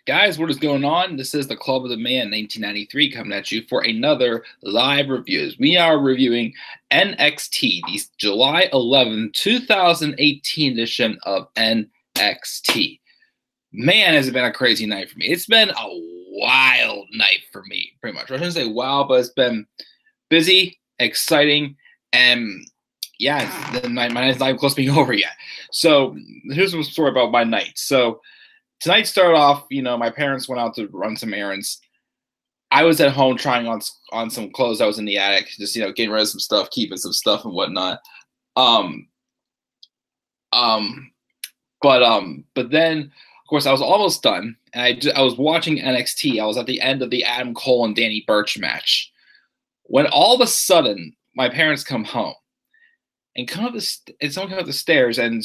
Guys, what is going on? This is the Club of the Man 1993 coming at you for another live reviews. We are reviewing NXT, the July 11, 2018 edition of NXT. Man, has it been a crazy night for me. It's been a wild night for me, pretty much. I shouldn't say wild, but it's been busy, exciting, and yeah, my night's not even close to being over yet. So here's a story about my night. So tonight started off, my parents went out to run some errands. I was at home trying on some clothes. I was in the attic, just, getting rid of some stuff, keeping some stuff and whatnot. But then, of course, I was almost done, and I was watching NXT. I was at the end of the Adam Cole and Danny Burch match, when all of a sudden my parents come home. And someone came up the stairs, and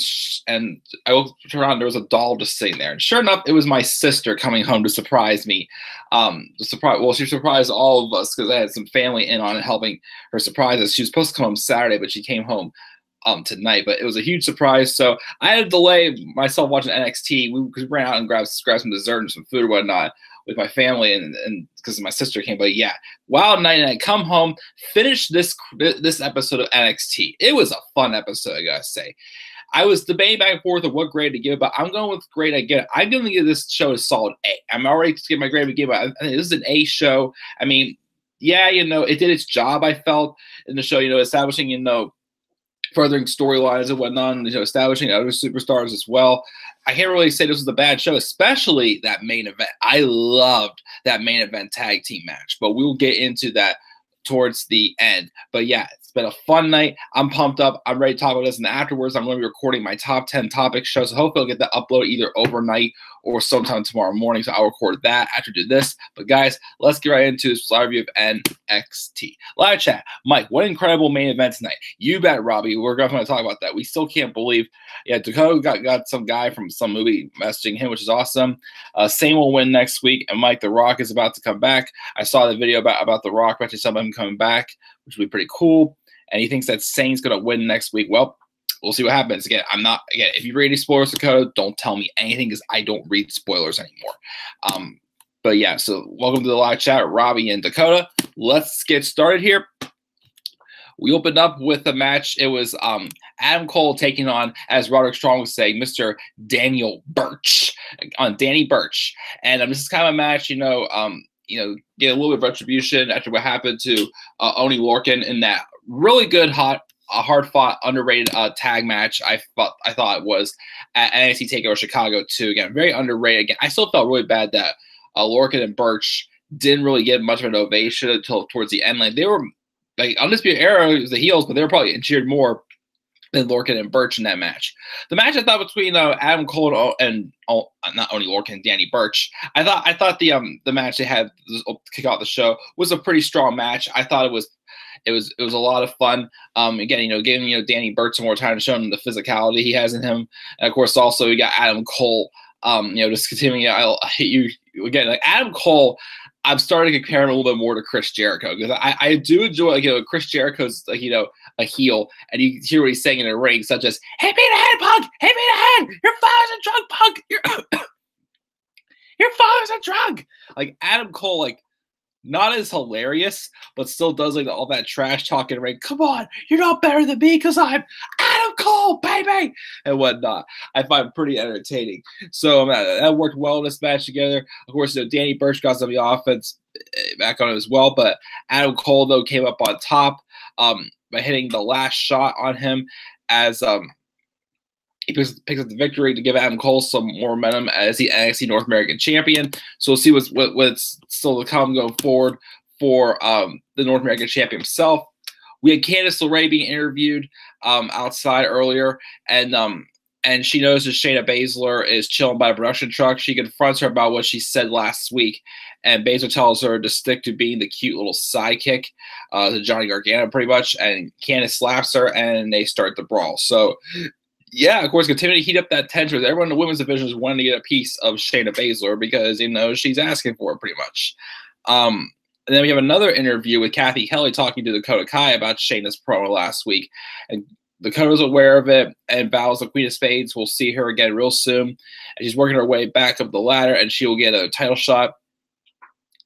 I looked around. There was a doll just sitting there, and sure enough, it was my sister coming home to surprise me. She surprised all of us because I had some family in on it helping her surprise us. She was supposed to come home Saturday, but she came home tonight. But it was a huge surprise, so I had to delay myself watching NXT. We ran out and grabbed some dessert and some food or whatnot with my family, and because my sister came. But yeah, wild night, and I come home, finish this episode of NXT. It was a fun episode, I gotta say. I was debating back and forth of what grade to give, but I'm going with grade I get. I'm going to give this show a solid A. I'm already to give my grade to give. I think this is an A show. I mean, yeah, it did its job. I felt in the show, establishing, furthering storylines and whatnot, and establishing other superstars as well. I can't really say this was a bad show, especially that main event. I loved that main event tag team match, but we'll get into that towards the end. But yeah, it's been a fun night. I'm pumped up. I'm ready to talk about this, and afterwards I'm going to be recording my top 10 topic show, so hopefully I'll get that uploaded either overnight or sometime tomorrow morning, so I'll record that after I do this. But guys, let's get right into this live review of NXT. Live chat. Mike, what incredible main event tonight. You bet, Robbie. We're going to talk about that. We still can't believe, Dakota got some guy from some movie messaging him, which is awesome. Same will win next week, and Mike, The Rock is about to come back. I saw the video about The Rock, actually some of him coming back, which will be pretty cool. And he thinks that Sane's going to win next week. Well, we'll see what happens. Again, if you read any spoilers, Dakota, don't tell me anything because I don't read spoilers anymore. But yeah, so welcome to the live chat, Robbie and Dakota. Let's get started here. We opened up with a match. It was Adam Cole taking on, as Roderick Strong was saying, Mr. Daniel Burch, on Danny Burch. And this is kind of a match, get a little bit of retribution after what happened to Oney Lorcan in that really good, hard-fought, underrated tag match. I thought it was at NXT TakeOver Chicago too. Again, very underrated. Again, I still felt really bad that Lorcan and Burch didn't really get much of an ovation until towards the end. Like, they were like Undisputed Era, it was the heels, but they were probably cheered more than Lorcan and Burch in that match. The match I thought between Adam Cole and not only Lorcan and Danny Burch, I thought the match they had to kick off the show was a pretty strong match. I thought it was a lot of fun. Again, giving Danny Burch some more time to show him the physicality he has in him, and of course also we got Adam Cole. Just continuing. I'll hit you again. Like Adam Cole, I'm starting to compare him a little bit more to Chris Jericho because I do enjoy Chris Jericho's a heel, and you hear what he's saying in the ring, such as "Hit me in the head, punk! Hit me in the head! Your father's a drunk, punk! Your father's a drunk!" Like Adam Cole, not as hilarious, but still does all that trash talking ring. Come on, you're not better than me because I'm Adam Cole, baby, and whatnot. I find pretty entertaining. So that worked well in this match together. Of course, Danny Burch got some of the offense back on it as well, but Adam Cole though came up on top by hitting the last shot on him as he picks up the victory to give Adam Cole some more momentum as the NXT North American Champion. So we'll see what's still to come going forward for the North American Champion himself. We had Candice LeRae being interviewed outside earlier, and she notices Shayna Baszler is chilling by a production truck. She confronts her about what she said last week, and Baszler tells her to stick to being the cute little sidekick to Johnny Gargano, pretty much. And Candice slaps her, and they start the brawl. So yeah, of course, continue to heat up that tension. Everyone in the women's division is wanting to get a piece of Shayna Baszler because she's asking for it pretty much. And then we have another interview with Kathy Kelly talking to Dakota Kai about Shayna's promo last week. And Dakota's aware of it, and Val's the Queen of Spades. We'll see her again real soon. And she's working her way back up the ladder, and she will get a title shot.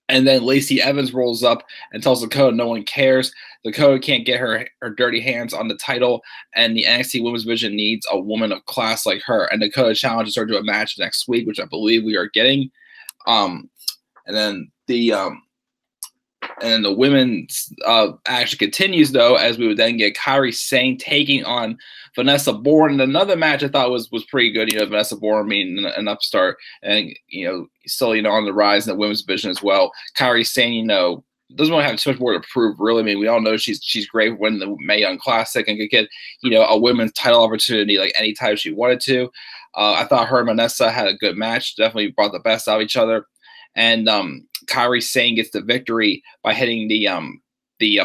And then Lacey Evans rolls up and tells Dakota no one cares. Dakota can't get her dirty hands on the title, and the NXT Women's Division needs a woman of class like her. And Dakota challenges her to a match next week, which I believe we are getting. And then the women's action continues, though, as we would then get Kairi Sane taking on Vanessa Bourne. And another match I thought was pretty good. Vanessa Bourne being an upstart and, still, on the rise in the women's division as well. Kairi Sane, doesn't really have too much more to prove, really. I mean, we all know she's great when the Mae Young Classic and could get, a women's title opportunity like anytime she wanted to. I thought her and Vanessa had a good match. Definitely brought the best out of each other. And Kairi Sane gets the victory by hitting the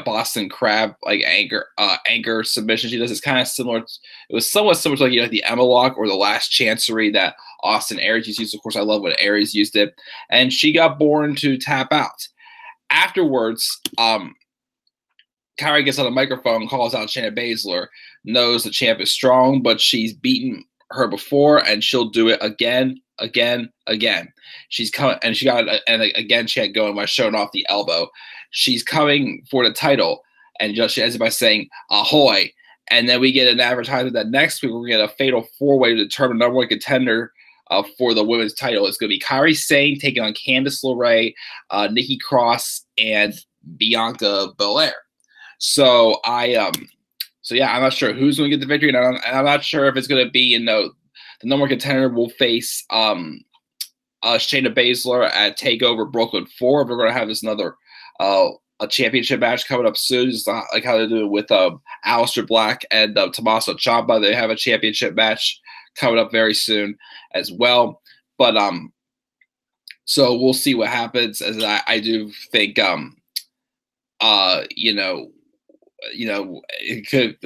Boston Crab anchor submission. She does. It's kind of similar. It was somewhat similar to the Emma Lock or the Last Chancery that Austin Aries used. Of course, I love when Aries used it. And she got Bourne to tap out. Afterwards, Kyra gets on the microphone, calls out Shayna Baszler, knows the champ is strong, but she's beaten her before, and she'll do it again. She's coming, and she again she had going by showing off the elbow. She's coming for the title, and she ends it by saying "Ahoy!" And then we get an advertisement that next week we're going to get a fatal 4-way to determine number 1 contender for the women's title. It's going to be Kairi Sane taking on Candice LeRae, Nikki Cross, and Bianca Belair. So I'm not sure who's going to get the victory, and I'm not sure if it's going to be the number 1 contender will face Shayna Baszler at TakeOver Brooklyn 4. We're going to have this another a championship match coming up soon, just like how they do it with Aleister Black and Tommaso Ciampa. They have a championship match coming up very soon as well. But so we'll see what happens. As I do think it could.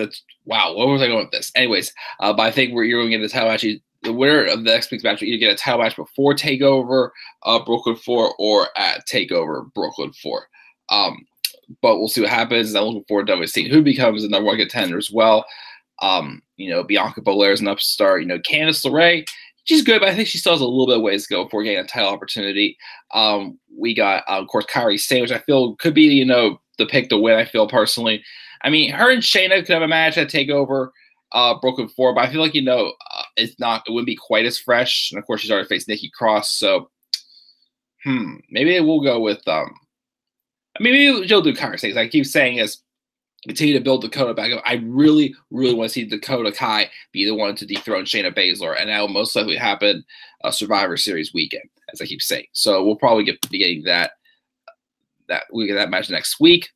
Wow, what was I going with this? Anyways, but I think you're going to get the title match. The winner of the next week's match will either get a title match before TakeOver Brooklyn 4 or at TakeOver Brooklyn 4. But we'll see what happens. I'm looking forward to seeing who becomes the number 1 contender as well. Bianca Belair is an upstart. Candice LeRae, she's good, but I think she still has a little bit of ways to go before getting a title opportunity. We got, of course, Kairi Sane, which I feel could be, the pick to win, I feel personally. I mean, her and Shayna could have a match at TakeOver Brooklyn 4, but I feel like, it wouldn't be quite as fresh. And, of course, she's already faced Nikki Cross, so maybe we'll go with maybe she'll do Kairi Sane. I keep saying is continue to build Dakota back up. I really, really want to see Dakota Kai be the one to dethrone Shayna Baszler, and that will most likely happen Survivor Series weekend, as I keep saying. So we'll probably be getting that we get that match next week.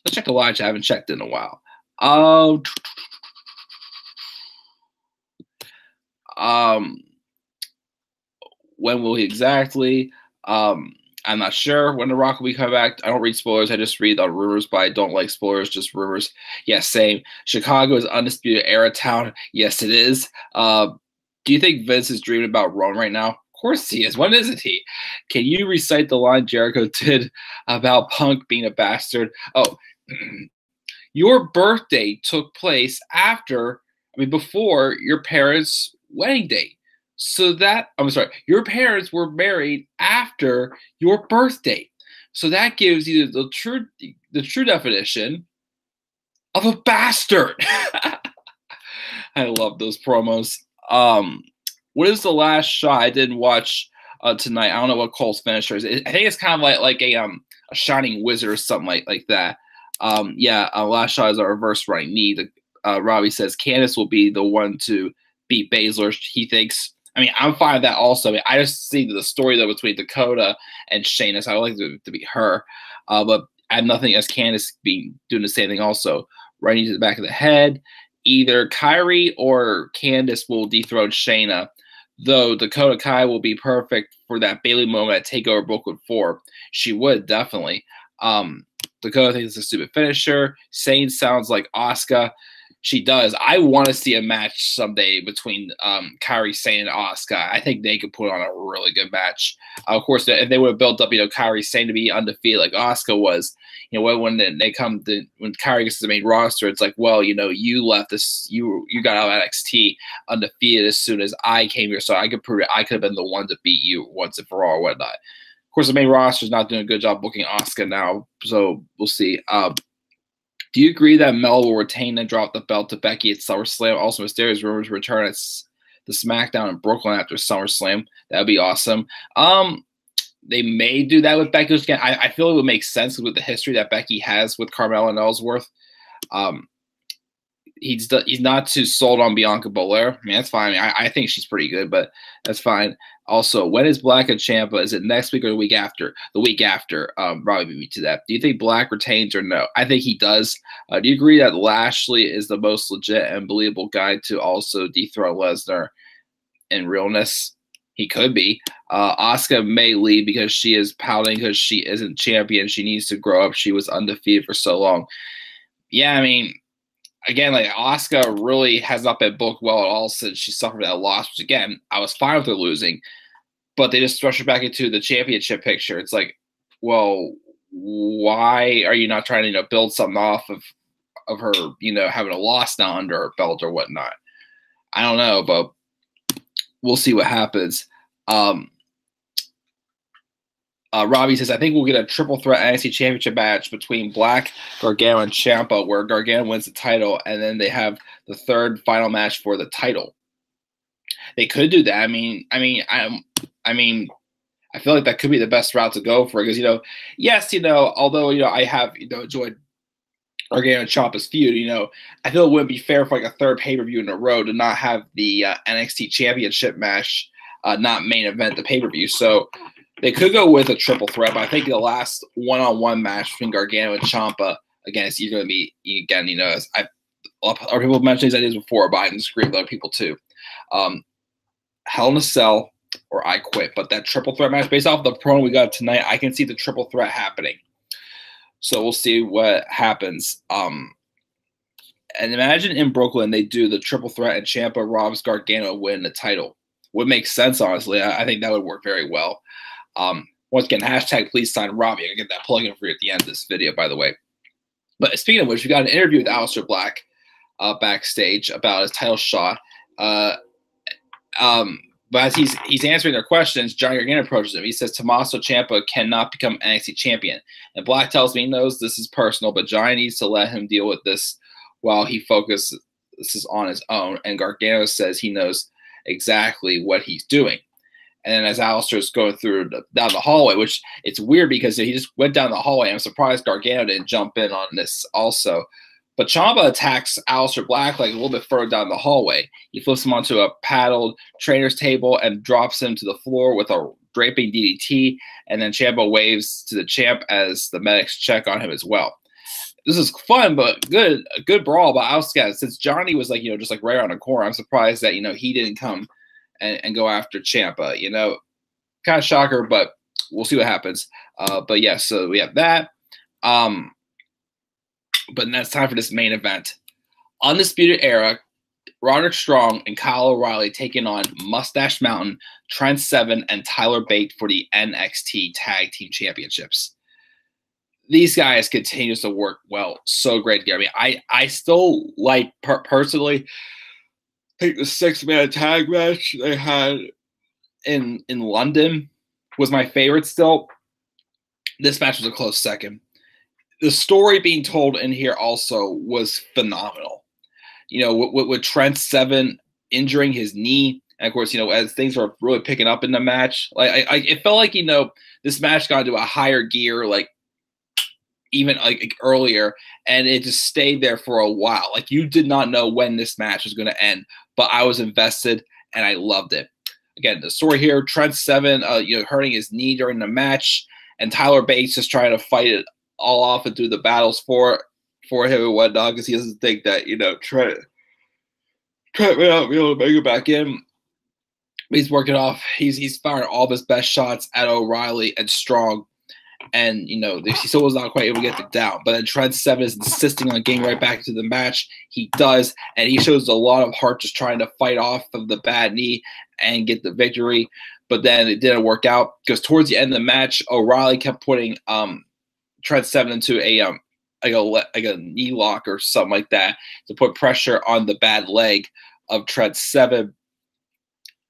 Let's check the lines. I haven't checked in a while. When will he exactly? I'm not sure when The Rock will be coming back. I don't read spoilers. I just read the rumors, but I don't like spoilers, just rumors. Yes, same. Chicago is undisputed era town. Yes, it is. Do you think Vince is dreaming about Roman right now? Of course he is. When isn't he? Can you recite the line Jericho did about Punk being a bastard? Oh, your birthday took place before your parents' wedding date. So your parents were married after your birthday. So that gives you the true definition of a bastard. I love those promos. What is the last shot? I didn't watch tonight. I don't know what Cole's finisher is. I think it's kind of like a shining wizard or something like that. Last shot is a reverse running knee. Robbie says Candice will be the one to beat Baszler. He thinks. I mean, I'm fine with that also. I just see the story, though, between Dakota and Shayna, so I would like to be her. But I have nothing as Candice doing the same thing also. Right into the back of the head. Either Kyrie or Candice will dethrone Shayna, though Dakota Kai will be perfect for that Bayley moment at TakeOver Brooklyn 4. She would, definitely. Dakota thinks it's a stupid finisher. Sane sounds like Asuka. She does. I want to see a match someday between Kyra Sane and Asuka. I think they could put on a really good match. Of course, if they would have built up, Kyra Sane to be undefeated like Asuka was, when they come to when Kyra gets to the main roster, it's like, well, you left this, you got out of NXT undefeated as soon as I came here, so I could prove it. I could have been the one to beat you once and for all, or whatnot. Of course, the main roster is not doing a good job booking Asuka now, so we'll see. Do you agree that Mel will retain and drop the belt to Becky at SummerSlam? Also, mysterious rumors return at the SmackDown in Brooklyn after SummerSlam. That would be awesome. They may do that with Becky. Again, I feel it would make sense with the history that Becky has with Carmella and Ellsworth. He's not too sold on Bianca Belair. I mean, that's fine. I think she's pretty good, but that's fine. Also, when is Black and Champa? Is it next week or the week after? The week after. Probably beat me to that. Do you think Black retains or no? I think he does. Do you agree that Lashley is the most legit and believable guy to also dethrone Lesnar in realness? He could be. Asuka may leave because she is pouting because she isn't champion. She needs to grow up. She was undefeated for so long. Yeah, I mean, again, like Asuka really has not been booked well at all since she suffered that loss, which again, I was fine with her losing, but they just thrust her back into the championship picture. It's like, well, why are you not trying to build something off of her, having a loss now under her belt or whatnot? I don't know, but we'll see what happens. Robbie says, I think we'll get a triple threat NXT championship match between Black, Gargano, and Ciampa, where Gargano wins the title, and then they have the third final match for the title. They could do that. I feel like that could be the best route to go for it because, yes, although, I have, enjoyed Gargano and Ciampa's feud, I feel it wouldn't be fair for like a third pay-per-view in a row to not have the NXT championship match not main event the pay-per-view. So they could go with a triple threat, but I think the last one-on-one match between Gargano and Ciampa, again, it's either going to be, again, as other people have mentioned these ideas before, but I can disagree with other people too. Hell in a Cell or I Quit. But that triple threat match, based off the promo we got tonight, I can see the triple threat happening. So we'll see what happens. And imagine in Brooklyn they do the triple threat and Ciampa robs Gargano win the title. Would make sense, honestly. I think that would work very well. Once again, hashtag please sign Robbie. I can get that plug-in for you at the end of this video, by the way. But speaking of which, we got an interview with Aleister Black backstage about his title shot. But as he's answering their questions, Johnny Gargano approaches him. He says Tommaso Ciampa cannot become NXT champion. And Black tells me he knows this is personal, but Johnny needs to let him deal with this while he focuses on his own. And Gargano says he knows exactly what he's doing. And then as Aleister's going down the hallway, which it's weird because he just went down the hallway. I'm surprised Gargano didn't jump in on this also. But Ciampa attacks Aleister Black like a little bit further down the hallway. He flips him onto a paddled trainer's table and drops him to the floor with a draping DDT. And then Ciampa waves to the champ as the medics check on him as well. This is fun, but good. A good brawl. But I was scared since Johnny was like, just like right around the corner. I'm surprised that, he didn't come and go after Ciampa, kind of shocker, but we'll see what happens. But yeah, so we have that. But now it's time for this main event. Undisputed Era, Roderick Strong and Kyle O'Reilly taking on Mustache Mountain, Trent Seven, and Tyler Bate for the NXT Tag Team Championships. These guys continue to work well. So great together. I still like, personally, I think the 6-man tag match they had in London was my favorite still. This match was a close second. The story being told in here also was phenomenal. With Trent Seven injuring his knee, and of course, as things are really picking up in the match, it felt like this match got into a higher gear, even earlier, and it just stayed there for a while. You did not know when this match was going to end, but I was invested and I loved it. Again, the story here: Trent Seven, hurting his knee during the match, and Tyler Bates just trying to fight it all off and do the battles for him and whatnot because he doesn't think that Trent may not be able to make it back in. But he's working off. He's firing all of his best shots at O'Reilly and Strong. And, he still was not quite able to get it down. But then Trent Seven is insisting on getting right back into the match. He does, and he shows a lot of heart just trying to fight off of the bad knee and get the victory. But then it didn't work out because towards the end of the match, O'Reilly kept putting Trent Seven into a knee lock or something like that to put pressure on the bad leg of Trent Seven.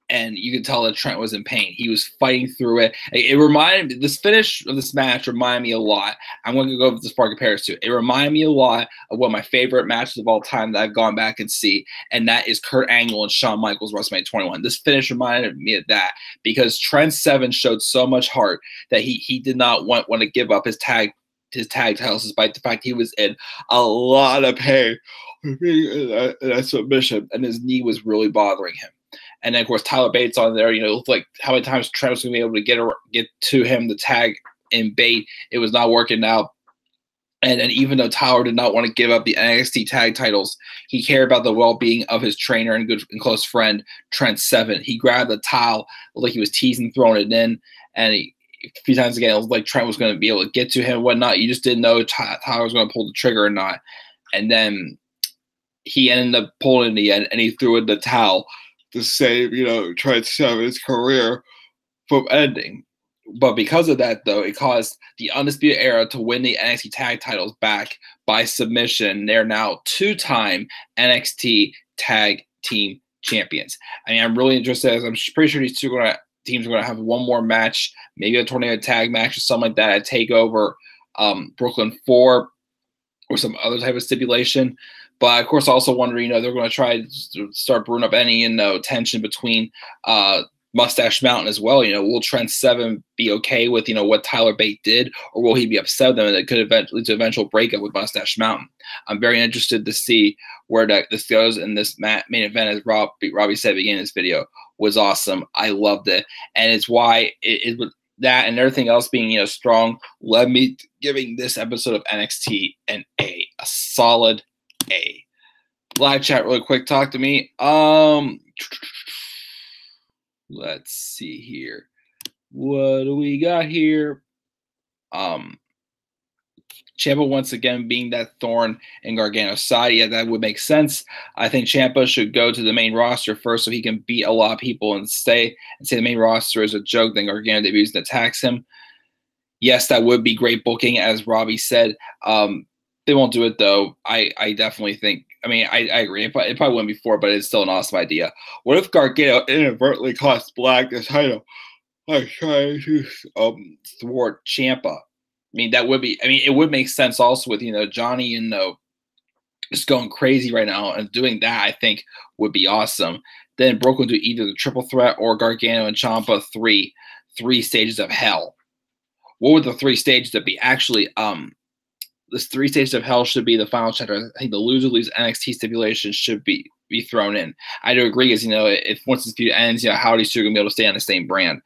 And you could tell that Trent was in pain. He was fighting through it. It reminded me, this finish of this match reminded me a lot. I'm going to go with this far compares to. It reminded me a lot of one of my favorite matches of all time that I've gone back and see, and that is Kurt Angle and Shawn Michaels WrestleMania 21. This finish reminded me of that because Trent Seven showed so much heart that he did not want to give up his tag titles, despite the fact he was in a lot of pain in that submission, and his knee was really bothering him. And then, of course, Tyler Bates on there, it looked like how many times Trent was going to be able to get to him, the tag in bait. It was not working out. And even though Tyler did not want to give up the NXT tag titles, he cared about the well-being of his trainer and good and close friend, Trent Seven. He grabbed the towel, looked like he was teasing, throwing it in, and a few times again, it was like Trent was going to be able to get to him and whatnot. You just didn't know Tyler was going to pull the trigger or not. And then he ended up pulling in the end, and he threw in the towel to save, Trent Seven's career from ending. But because of that, though, it caused the Undisputed Era to win the NXT tag titles back by submission. They're now 2-time NXT tag team champions. I mean, I'm really interested, as I'm pretty sure these teams are going to have one more match, maybe a tornado tag match or something like that at TakeOver Brooklyn 4 or some other type of stipulation. But, of course, I also wonder, they're going to try to start brewing up any, tension between Mustache Mountain as well. Will Trent Seven be okay with, what Tyler Bate did, or will he be upset with them, and it could lead to eventual breakup with Mustache Mountain? I'm very interested to see where this goes in this main event, as Robbie said at the beginning of this video, was awesome. I loved it. And it's why it was that and everything else being, strong, led me giving this episode of NXT an A, a solid A. Live chat really quick. Talk to me. Let's see here. What do we got here? Champa once again being that thorn in Gargano's side. Yeah, that would make sense. I think Champa should go to the main roster first so he can beat a lot of people and say the main roster is a joke. Then Gargano debuts and attacks him. Yes, that would be great booking, as Robbie said. They won't do it, though. I definitely think – I mean, I agree. It probably wouldn't before, but it's still an awesome idea. What if Gargano inadvertently cost Black the title by trying to thwart Champa? I mean, that would be – I mean, it would make sense also with, Johnny and just going crazy right now, and doing that, I think, would be awesome. Then Brooklyn do either the triple threat or Gargano and Ciampa three stages of hell. What would the 3 stages that be? Actually, this 3 stages of hell should be the final chapter. I think the loser leaves NXT stipulation should be thrown in. I do agree, as if once this feud ends, Howdy's still gonna be able to stay on the same brand.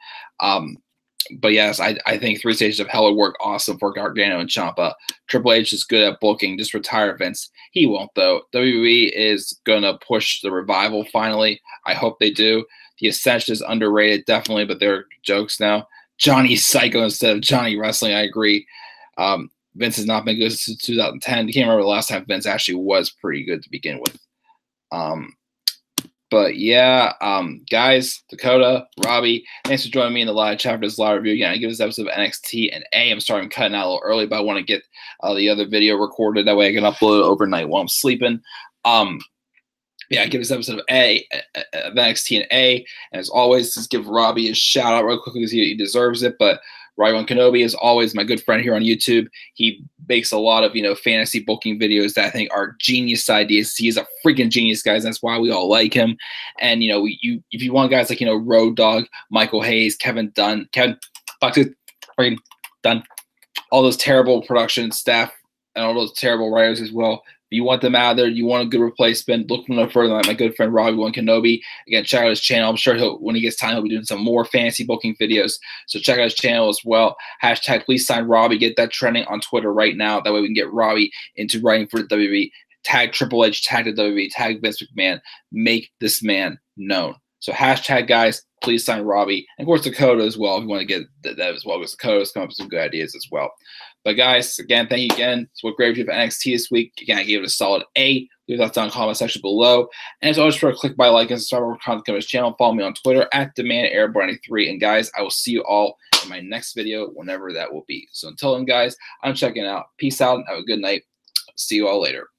But yes, I think 3 stages of hell would work awesome for Gargano and Ciampa. Triple H is good at booking. Just retire Vince. He won't, though. WWE is gonna push the revival finally. I hope they do. The Ascension is underrated, definitely, but they're jokes now. Johnny Psycho instead of Johnny Wrestling. I agree. Vince has not been good since 2010. I can't remember the last time Vince actually was pretty good to begin with. But yeah, guys, Dakota, Robbie, thanks for joining me in the live chat for this live review. Again, I give this episode of NXT an A. I'm sorry I'm cutting out a little early, but I want to get the other video recorded. That way I can upload it overnight while I'm sleeping. Yeah, I give this episode of NXT an A. And as always, just give Robbie a shout out real quickly because he deserves it. But Robbie Kenobi is always my good friend here on YouTube. He makes a lot of, fantasy booking videos that I think are genius ideas. He is a freaking genius, guys. That's why we all like him. And, if you want guys like, Road Dogg, Michael Hayes, Kevin Dunn, freaking Dunn, all those terrible production staff and all those terrible writers as well. If you want them out there, you want a good replacement, look no further than my good friend Robbie Kenobi. Again, check out his channel. I'm sure when he gets time, he'll be doing some more fantasy booking videos. So check out his channel as well. Hashtag please sign Robbie. Get that trending on Twitter right now. That way we can get Robbie into writing for the WWE. Tag Triple H, tag the WWE, tag Vince McMahon. Make this man known. So hashtag, guys, please sign Robbie. And of course, Dakota as well, if you want to get that as well, because Dakota's come up with some good ideas as well. But guys, again, thank you again. It's what great review of NXT this week. Again, I gave it a solid A. Leave your thoughts down in the comment section below. And as always, sure to click my like and subscribe to content on this channel. Follow me on Twitter at DemandAirborne93. And guys, I will see you all in my next video, whenever that will be. So until then, guys, I'm checking out. Peace out and have a good night. See you all later.